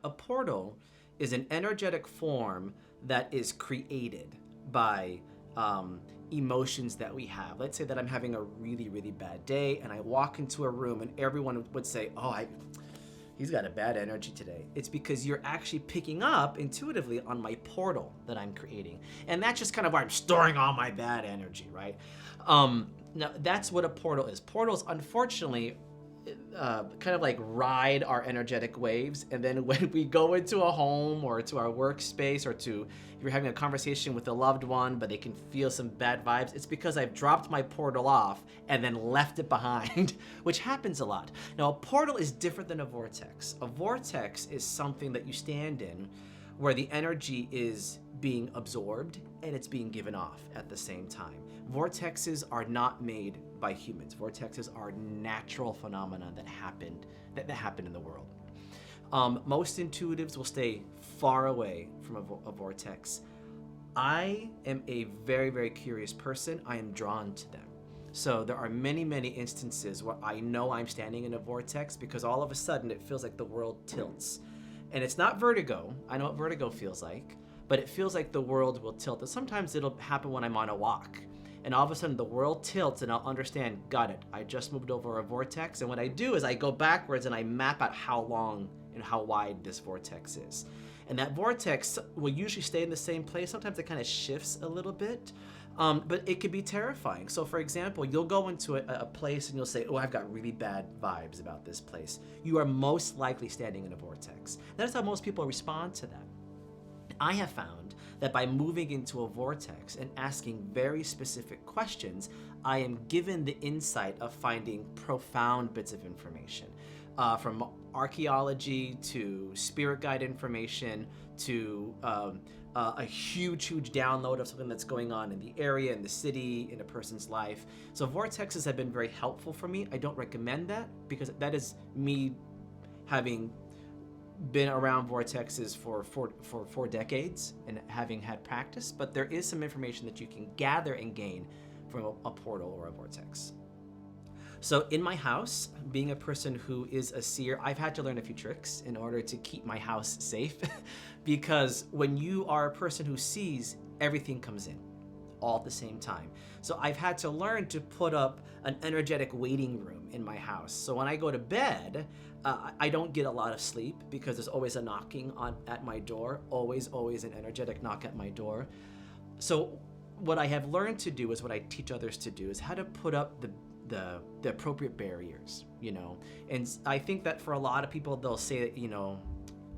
A portal is an energetic form that is created by emotions that we have. Let's say that I'm having a really, really bad day and I walk into a room and everyone would say, oh, he's got a bad energy today. It's because you're actually picking up intuitively on my portal that I'm creating. And that's just kind of where I'm storing all my bad energy, right? Now, that's what a portal is. Portals, unfortunately, kind of like ride our energetic waves, and then when we go into a home or to our workspace or to if you're having a conversation with a loved one but they can feel some bad vibes, it's because I've dropped my portal off and then left it behind, which happens a lot. Now, a portal is different than a vortex. A vortex is something that you stand in where the energy is being absorbed and it's being given off at the same time. Vortexes are not made by humans. Vortexes are natural phenomena that happen in the world. Most intuitives will stay far away from a vortex. I am a very, very curious person. I am drawn to them. So there are many, many instances where I know I'm standing in a vortex because all of a sudden it feels like the world tilts. And it's not vertigo. I know what vertigo feels like, but it feels like the world will tilt. And sometimes it'll happen when I'm on a walk. And all of a sudden the world tilts and I'll understand, got it, I just moved over a vortex. And what I do is I go backwards and I map out how long and how wide this vortex is. And that vortex will usually stay in the same place. Sometimes it kind of shifts a little bit, but it could be terrifying. So for example, you'll go into a place and you'll say, oh, I've got really bad vibes about this place. You are most likely standing in a vortex. That's how most people respond to that. I have found that by moving into a vortex and asking very specific questions, I am given the insight of finding profound bits of information. From archaeology to spirit guide information to a huge download of something that's going on in the area, in the city, in a person's life. So vortexes have been very helpful for me. I don't recommend that because that is me having been around vortexes for 4 decades and having had practice, but there is some information that you can gather and gain from a portal or a vortex. So in my house, being a person who is a seer, I've had to learn a few tricks in order to keep my house safe because when you are a person who sees, everything comes in all at the same time. So I've had to learn to put up an energetic waiting room in my house. So when I go to bed, I don't get a lot of sleep because there's always a knocking at my door, always an energetic knock at my door. So what I have learned to do is what I teach others to do is how to put up the appropriate barriers, you know. And I think that for a lot of people, they'll say that, you know,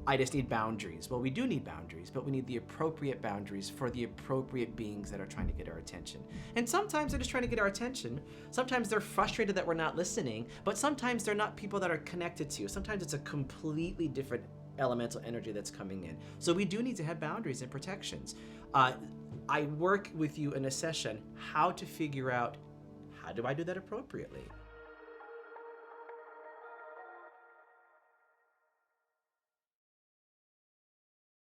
I just need boundaries. Well, we do need boundaries, but we need the appropriate boundaries for the appropriate beings that are trying to get our attention. And sometimes they're just trying to get our attention. Sometimes they're frustrated that we're not listening, but sometimes they're not people that are connected to you. Sometimes it's a completely different elemental energy that's coming in. So we do need to have boundaries and protections. I work with you in a session how to figure out how do I do that appropriately.